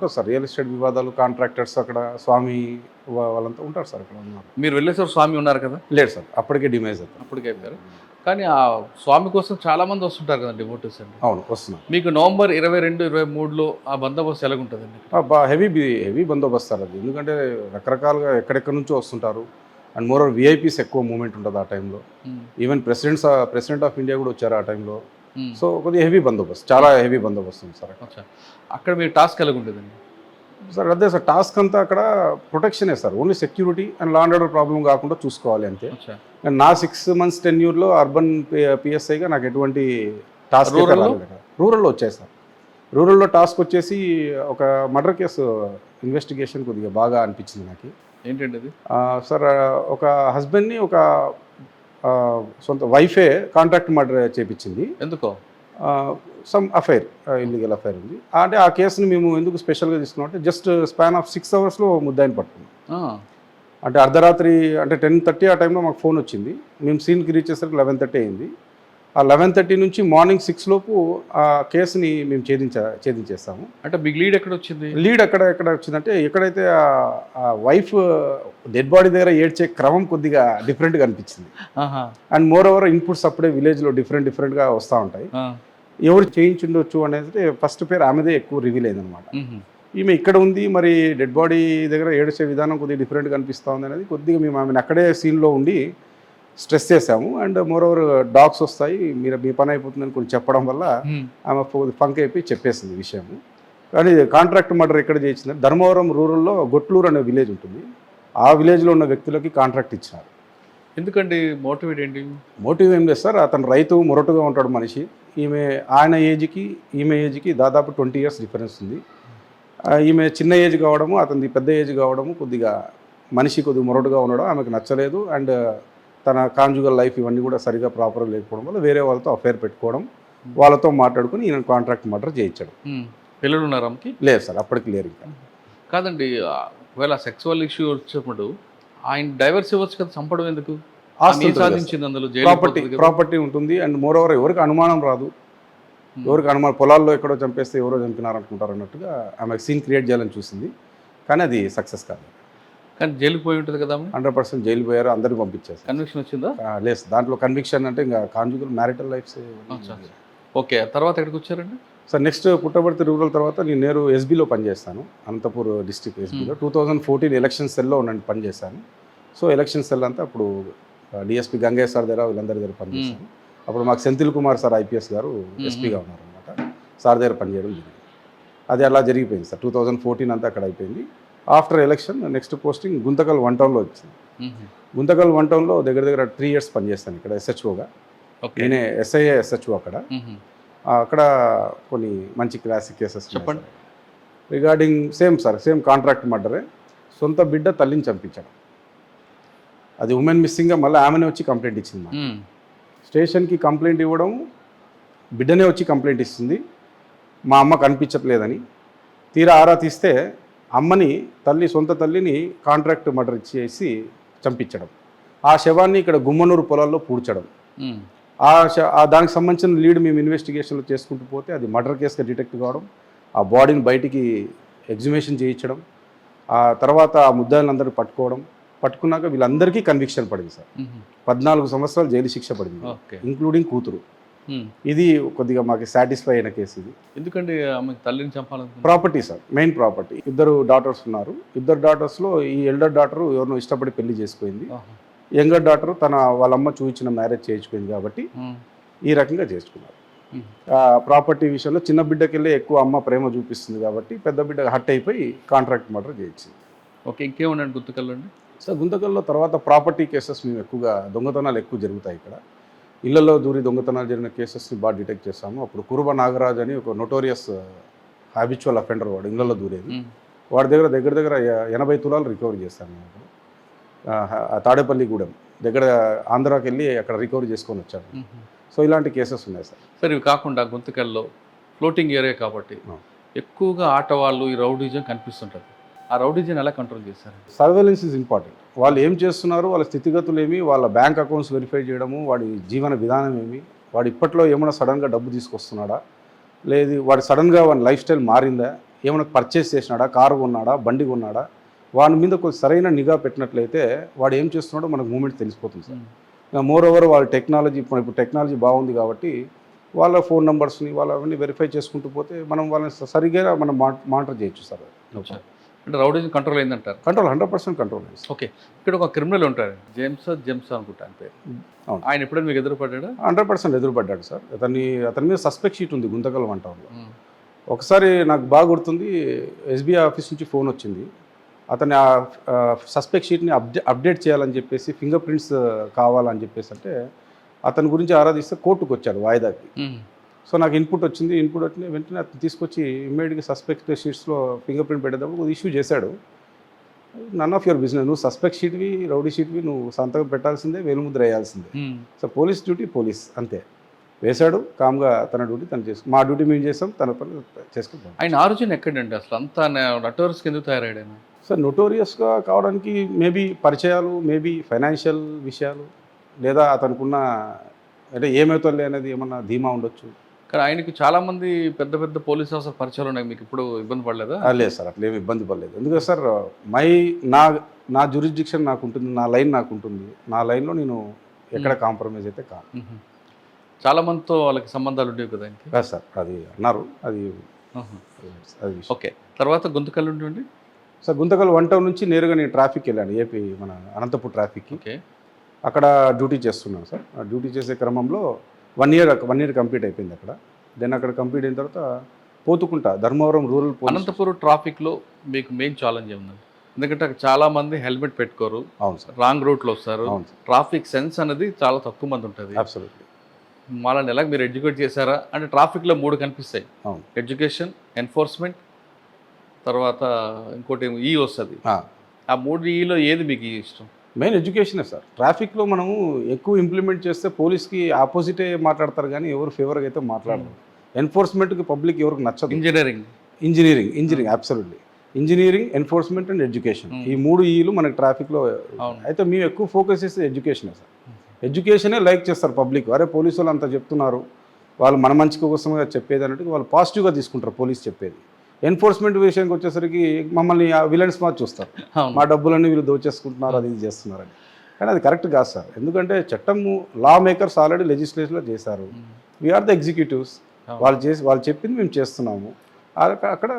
ఉంటుంది sir, real estate వివాదాలు, contractors అక్కడ స్వామి వాళ్ళంతా ఉంటారు సార్ అక్కడ ఉన్నారు. మీరు వెళ్ళేసారు, స్వామి ఉన్నారు కదా? లేదు సార్, అప్పటికే డిమేజ్ అవుతారు. అప్పటికే అయిపోయారు. కానీ ఆ స్వామి కోసం చాలామంది వస్తుంటారు కదండి డివోటీస్ అండి. అవును, వస్తున్నారు. మీకు నవంబర్ 22, 23లో ఆ బందోబస్తు ఎలాగుంటుందండి? హెవీ బందోబస్తు సార్ అది, ఎందుకంటే రకరకాలుగా ఎక్కడెక్కడి నుంచో వస్తుంటారు. అండ్ మోర్ విఐపీస్ ఎక్కువ మూమెంట్ ఉంటుంది ఆ టైంలో. ఈవెన్ ప్రెసిడెంట్ ఆఫ్ ఇండియా కూడా వచ్చారు ఆ టైంలో. సో కొద్దిగా హెవీ బందోబస్తు, చాలా హెవీ బందోబస్తు ఉంది సార్ అక్కడ మీ టాస్క్ ఎలాగుంటుందండి? సార్ అదే సార్, టాస్క్ అంతా అక్కడ ప్రొటెక్షనే sir, only security and law and order problem కాకుండా చూసుకోవాలి అంతే. అండ్ నా 6 months టెన్యూర్లో అర్బన్ పిఎస్ఐగా నాకు ఎటువంటి టాస్క్ రూరల్లో వచ్చాయి సార్. రూరల్లో టాస్క్ వచ్చేసి ఒక మర్డర్ కేసు ఇన్వెస్టిగేషన్ కొద్దిగా బాగా అనిపించింది నాకు. ఏంటండి అది? సార్ ఒక హస్బెండ్ని ఒక సొంత వైఫే కాంట్రాక్ట్ మర్డర్ చేయించింది. ఎందుకో సమ్ అఫైర్, ఇల్లీగల్ అఫైర్ ఉంది. అంటే ఆ కేసుని మేము ఎందుకు స్పెషల్గా తీసుకున్నాం అంటే జస్ట్ స్పాన్ ఆఫ్ 6 hours ముద్దాయిని పట్టుకున్నాం. అంటే అర్ధరాత్రి అంటే 10:30 ఆ టైంలో మాకు ఫోన్ వచ్చింది. మేము సీన్కి రీచ్ చేసరికి 11:30 అయింది. ఆ 11:30 నుంచి మార్నింగ్ 6 లోపు ఆ కేసుని మేము ఛేదించేస్తాము. అంటే బిగ్ లీడ్ ఎక్కడ వచ్చింది? లీడ్ ఎక్కడ వచ్చిందంటే ఎక్కడైతే ఆ వైఫ్ డెడ్ బాడీ దగ్గర ఏడ్చే క్రమం కొద్దిగా డిఫరెంట్గా అనిపించింది. అండ్ మోర్ ఓవర్ ఇన్పుట్స్ అప్పుడే విలేజ్లో డిఫరెంట్గా వస్తూ ఉంటాయి. ఎవరు చేయించుండొచ్చు అనేది ఫస్ట్ పేరు ఆమెదే ఎక్కువ రివీల్ అయిందనమాట. ఈమె ఇక్కడ ఉంది, మరి డెడ్ బాడీ దగ్గర ఏడ్చే విధానం కొద్దిగా డిఫరెంట్గా అనిపిస్తూ ఉంది అనేది కొద్దిగా మేము ఆమెను అక్కడే సీన్లో ఉండి స్ట్రెస్ చేసాము. అండ్ మోర్ ఓవర్ డాగ్స్ వస్తాయి, మీ పని అయిపోతుందని కొంచెం చెప్పడం వల్ల ఆమె ఫంక్ అయిపోయి చెప్పేసింది విషయము. కానీ కాంట్రాక్ట్ మర్డర్ ఎక్కడ చేయించింది, ధర్మవరం రూరల్లో గొట్లూరు అనే విలేజ్ ఉంటుంది. ఆ విలేజ్లో ఉన్న వ్యక్తులకి కాంట్రాక్ట్ ఇచ్చినారు. ఎందుకండి? మోటివేట్ ఏంటి? మోటివ్ ఏం లేదు సార్, అతను రైతు, మొరటుగా ఉంటాడు మనిషి. ఆయన ఏజ్కి ఈమె ఏజ్కి దాదాపు 20 years డిఫరెన్స్ ఉంది. ఈమె చిన్న ఏజ్ కావడము, అతనిది పెద్ద ఏజ్ కావడము, కొద్దిగా మొరటుగా ఉండడం ఆమెకు నచ్చలేదు. అండ్ తన కాంజుగల్ లైఫ్ ఇవన్నీ కూడా సరిగా ప్రాపర్గా లేకపోవడం వల్ల వేరే వాళ్ళతో అఫైర్ పెట్టుకోవడం, వాళ్ళతో మాట్లాడుకుని ఈయన కాంట్రాక్ట్ మర్డర్ చేయించడం. పిల్లలు ఉన్నారా ఆమెకి? లేదు సార్, అప్పటికి లేరు. ఇంకా కాదండి, ఒకవేళ సెక్సువల్ ఇష్యూ వచ్చినప్పుడు ఆయన డైవర్స్ ఇవ్వచ్చు కదా, చంపడం ఎందుకు? సాధించింది అందులో ప్రాపర్టీ ఉంటుంది. అండ్ మోర్ ఓవర్ ఎవరికి అనుమానం రాదు, పొలాల్లో ఎక్కడో చంపేస్తే ఎవరో చంపినారు అనుకుంటారు అన్నట్టుగా ఆమె సీన్ క్రియేట్ చేయాలని చూసింది. కానీ అది సక్సెస్ కాదు. కానీ జైలుకి పోయి ఉంటుంది కదా? 100% జైలు పోయారు, అందరినీ పంపించారు. కన్విక్షన్ వచ్చిందా? లేదు, దాంట్లో కన్విక్షన్ అంటే ఇంకా కాంజుగల్ మ్యారిటల్ లైఫ్స్. ఓకే, తర్వాత ఎక్కడికి వచ్చారండి సార్? నెక్స్ట్ పుట్టపర్తి రూరల్ తర్వాత నేను నేరు ఎస్బీలో పనిచేస్తాను, అనంతపూర్ డిస్ట్రిక్ట్ ఎస్బీలో. 2014 ఎలక్షన్ సెల్లో పనిచేశాను. సో ఎలక్షన్ సెల్ అంతా అప్పుడు డిఎస్పీ గంగయ్య సార్ దగ్గర వీళ్ళందరి దగ్గర పనిచేశాను. అప్పుడు మాకు సెంథిల్ కుమార్ సార్ ఐపీఎస్ గారు ఎస్పీగా ఉన్నారనమాట. సార్ దగ్గర పనిచేయడం జరిగింది. అది అలా జరిగిపోయింది సార్. 2014 అంతా అక్కడ అయిపోయింది. After election next posting Guntakal 1 town వచ్చింది. గుంతకల్ 1 town దగ్గర 3 years పనిచేస్తాను ఇక్కడ ఎస్హెచ్ఓగా. నేనే ఎస్ఐఏ ఎస్హెచ్ఓ అక్కడ. అక్కడ కొన్ని మంచి క్లాసిక్ కేసెస్ చెప్పండి. రిగార్డింగ్ సేమ్ కాంట్రాక్ట్ మర్డరే. సొంత బిడ్డ తల్లిని చంపించడం, అది ఉమెన్ మిస్సింగ్గా మళ్ళీ ఆమెనే వచ్చి కంప్లైంట్ ఇచ్చింది. స్టేషన్కి కంప్లైంట్ ఇవ్వడం, బిడ్డనే వచ్చి కంప్లైంట్ ఇస్తుంది మా అమ్మ కనిపించట్లేదని. తీరా ఆరా తీస్తే సొంత తల్లిని కాంట్రాక్ట్ మర్డర్ చేసి చంపించడం, ఆ శవాన్ని ఇక్కడ గుమ్మనూరు పొలాల్లో పూడ్చడం. దానికి సంబంధించిన లీడ్ మేము ఇన్వెస్టిగేషన్లో చేసుకుంటూ పోతే అది మర్డర్ కేసుగా డిటెక్ట్ కావడం, ఆ బాడీని బయటికి ఎగ్జిబిషన్ చేయించడం, ఆ తర్వాత ఆ ముద్దాయిలందరూ పట్టుకున్నాక వీళ్ళందరికీ కన్విక్షన్ పడింది సార్. 14 సంవత్సరాలు జైలు శిక్ష పడింది, ఇంక్లూడింగ్ కూతురు. ఇది కొద్దిగా మాకు సాటిస్ఫై అయిన కేసు ఇది. ఎందుకంటే ఆమె తల్లిని చంపాలని property sir, main property. 2 daughters ఉన్నారు. 2 daughtersలో ఈ ఎల్డర్ డాటర్ ఎవరినో ఇష్టపడి పెళ్లి చేసుకుంది. యంగర్ డాటర్ వాళ్ళమ్మ చూపించిన మ్యారేజ్ చేయించుకుంది కాబట్టి ఈ రకంగా చేసుకున్నారు. ప్రాపర్టీ విషయంలో చిన్న బిడ్డకెళ్ళి ఎక్కువ అమ్మ ప్రేమ చూపిస్తుంది కాబట్టి పెద్ద బిడ్డ హట్ అయిపోయి కాంట్రాక్ట్ మర్డర్ చేయించింది. ఓకే, ఇంకేమున్నాయండి గుంతకల్లో? సార్ గుంతకల్లో తర్వాత ప్రాపర్టీ కేసెస్ మేము ఎక్కువగా దొంగతనాలు ఎక్కువ జరుగుతాయి ఇక్కడ. ఇళ్లలో దూరి దొంగతనాలు జరిగిన కేసెస్ని బాగా డిటెక్ట్ చేస్తాము. అప్పుడు కురుబ నాగరాజ్ అని ఒక నోటోరియస్ హ్యాబిచువల్ అఫెండర్, వాడు ఇళ్లలో దూరేది. వాడి దగ్గర 80 తులాలు రికవరీ చేస్తాను నేను. తాడేపల్లిగూడెం దగ్గర ఆంధ్రాకి వెళ్ళి అక్కడ రికవరీ చేసుకొని వచ్చాను. సో ఇలాంటి కేసెస్ ఉన్నాయి సార్. సార్ ఇవి కాకుండా గుంతకల్లో ఫ్లోటింగ్ ఏరియా కాబట్టి ఎక్కువగా ఆట వాళ్ళు ఈ రౌడీజం కనిపిస్తుంటుంది. ఆ రౌడీజన్ ఎలా కంట్రోల్ చేశారు? Surveillance is important. వాళ్ళు ఏం చేస్తున్నారు, వాళ్ళ స్థితిగతులు ఏమి, వాళ్ళ బ్యాంక్ అకౌంట్స్ వెరిఫై చేయడము, వాడి జీవన విధానం ఏమి, వాడు ఇప్పట్లో ఏమైనా సడన్గా డబ్బు తీసుకొస్తున్నాడా, లేదు వాడి సడన్గా వాడి లైఫ్ స్టైల్ మారిందా, ఏమైనా పర్చేస్ చేసినాడా, కారు కొన్నాడా, బండి కొన్నాడా, వాడి మీద కొంచెం సరైన నిఘా పెట్టినట్లయితే వాడు ఏం చేస్తున్నాడో మనకు మూమెంట్ తెలిసిపోతుంది సార్. మోర్ ఓవర్ వాళ్ళ టెక్నాలజీ ఇప్పుడు టెక్నాలజీ బాగుంది కాబట్టి వాళ్ళ ఫోన్ నెంబర్స్ని వాళ్ళవన్నీ వెరిఫై చేసుకుంటూ పోతే మనం వాళ్ళని సరిగ్గా మనం మానిటర్ చేయొచ్చు సార్. అంటే రౌడీజం కంట్రోల్ అయిందంటారు. కంట్రోల్ 100% కంట్రోల్ అయింది. ఓకే, ఇక్కడ ఒక క్రిమినల్ ఉంటారు, జేమ్స్ అనుకుంటా అని పేరు. అవును. ఆయన ఎప్పుడైనా మీకు ఎదురుపడ్డా? 100% ఎదురుపడ్డాడు సార్. అతని మీద సస్పెక్ట్ షీట్ ఉంది గుంతకల్ వన్ టౌన్లో. ఒకసారి నాకు బాగా గుర్తుంది, ఎస్బీఐ ఆఫీస్ నుంచి ఫోన్ వచ్చింది. అతని సస్పెక్ట్ షీట్ని అప్డేట్ చేయాలని చెప్పేసి, ఫింగర్ ప్రింట్స్ కావాలని చెప్పేసి అంటే అతని గురించి ఆరాధిస్తే కోర్టుకు వచ్చాడు వాయిదాకి. సో నాకు ఇన్పుట్ వచ్చింది వెంటనే అతను తీసుకొచ్చి ఇమ్మీడియట్గా సస్పెక్ట్ షీట్స్లో ఫింగర్ ప్రింట్ పెట్టేటప్పుడు ఇష్యూ చేశాడు. నన్ ఆఫ్ యువర్ బిజినెస్, నువ్వు సస్పెక్ట్ షీట్వి, రౌడీ షీట్వి నువ్వు సంతకం పెట్టాల్సిందే, వేలుముద్ర వేయాల్సిందే. సో పోలీస్ డ్యూటీ పోలీస్, అంతే. వేశాడు కామ్గా, తన డ్యూటీ తను చేసుకు, మా డ్యూటీ మేము చేసాం, తన పని చేసుకుంటాం. ఆయన ఆరిజిన్ ఎక్కడండి అసలు? అంతా నటోరియస్కి ఎందుకు తయారయ్యాడు? సార్ నోటోరియస్గా కావడానికి మేబీ పరిచయాలు, మేబీ ఫైనాన్షియల్ విషయాలు, లేదా అతనుకున్న అంటే ఏమవుతుంది అనేది ఏమన్నా ధీమా ఉండొచ్చు. కానీ ఆయనకి చాలామంది పెద్ద పెద్ద పోలీస్ ఆఫీసర్ పరిచయాలు ఉన్నాయి, మీకు ఇప్పుడు ఇబ్బంది పడలేదా? లేదు సార్, అట్లా ఏమి ఇబ్బంది పడలేదు. ఎందుకంటే సార్ నా జ్యూరిస్డిక్షన్ నాకు ఉంటుంది, నా లైన్ నాకు ఉంటుంది, నా లైన్లో నేను ఎక్కడ కాంప్రమైజ్ అయితే కాదు. చాలామందితో వాళ్ళకి సంబంధాలు ఉండేవి కదా ఆయనకి? కాదు సార్, అది అన్నారు, అది ఓకే. తర్వాత గుంతకల్ ఉండి సార్ గుంతకల్ వన్ టౌన్ నుంచి నేరుగా నేను ట్రాఫిక్ వెళ్ళాను, ఏపీ మన అనంతపూర్ ట్రాఫిక్కి. ఓకే. అక్కడ డ్యూటీ చేస్తున్నాను సార్. ఆ డ్యూటీ చేసే క్రమంలో 1 year కంప్లీట్ అయిపోయింది అక్కడ. దెన్ అక్కడ కంప్లీట్ అయిన తర్వాత పోతుకుంటా ధర్మవరం రూరల్ పోలీస్. అనంతపురం ట్రాఫిక్లో మీకు మెయిన్ ఛాలెంజ్ ఏముంది? ఎందుకంటే అక్కడ చాలామంది హెల్మెట్ పెట్టుకోరు. అవును సార్. రాంగ్ రూట్లో వస్తారు. అవును సార్. ట్రాఫిక్ సెన్స్ అనేది చాలా తక్కువ మంది ఉంటుంది. అబ్సల్యూట్లీ. వాళ్ళని ఎలా మీరు ఎడ్యుకేట్ చేశారా? అంటే ట్రాఫిక్లో 3 కనిపిస్తాయి, అవును. ఎడ్యుకేషన్, ఎన్ఫోర్స్మెంట్, తర్వాత ఇంకోటి ఈ వస్తుంది. ఆ 3 ఈలో ఏది మీకు ఇష్టం? మెయిన్ ఎడ్యుకేషనే సార్. ట్రాఫిక్లో మనము ఎక్కువ ఇంప్లిమెంట్ చేస్తే పోలీస్కి ఆపోజిటే మాట్లాడతారు కానీ ఎవరు ఫేవర్గా అయితే మాట్లాడరు. ఎన్ఫోర్స్మెంట్కి పబ్లిక్ ఎవరికి నచ్చదు. Engineering absolutely. Engineering, enforcement and education, ఈ 3 ఈలు మనకి ట్రాఫిక్లో. అయితే మేము ఎక్కువ ఫోకస్ చేస్తే ఎడ్యుకేషనే సార్. ఎడ్యుకేషనే లైక్ చేస్తారు పబ్లిక్. అరే పోలీసు వాళ్ళు అంత చెప్తున్నారు, వాళ్ళు మన మంచి కోసంగా చెప్పేది అన్నట్టు వాళ్ళు పాజిటివ్గా తీసుకుంటారు పోలీస్ చెప్పేది. ఎన్ఫోర్స్మెంట్ విషయానికి వచ్చేసరికి మమ్మల్ని విలన్స్ మాది చూస్తారు, మా డబ్బులన్నీ వీళ్ళు దోచేసుకుంటున్నారు, అది ఇది చేస్తున్నారని. కానీ అది కరెక్ట్ కాదు సార్. ఎందుకంటే చట్టము లా మేకర్స్ ఆల్రెడీ లెజిస్లేషన్లో చేశారు. We are the executives. వాళ్ళు చెప్పింది మేము చేస్తున్నాము. అక్కడ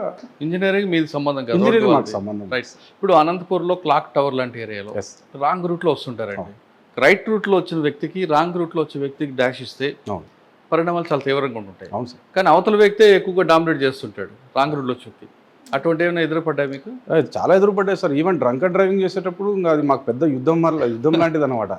ఇంజనీరింగ్ మీది సంబంధం కదా? ఇంజనీరింగ్ మాకు సంబంధం. రైట్. ఇప్పుడు అనంతపూర్లో క్లాక్ టవర్ లాంటి ఏరియాలో రాంగ్ రూట్లో వస్తుంటారండి. రైట్ రూట్లో వచ్చిన వ్యక్తికి రాంగ్ రూట్లో వచ్చే వ్యక్తికి డాష్ ఇస్తే పరిణామాలు చాలా తీవ్రంగా ఉంటాయి. అవును సార్. కానీ అవతల వ్యక్తే ఎక్కువగా డామినేట్ చేస్తుంటాడు రాంగ్ రూట్లో వచ్చి వ్యక్తి. అటువంటి ఏమైనా ఎదురుపడ్డాయి మీకు? చాలా ఎదురుపడ్డాయి sir. Even drunk and driving చేసేటప్పుడు అది మాకు పెద్ద యుద్ధం లాంటిది అనమాట.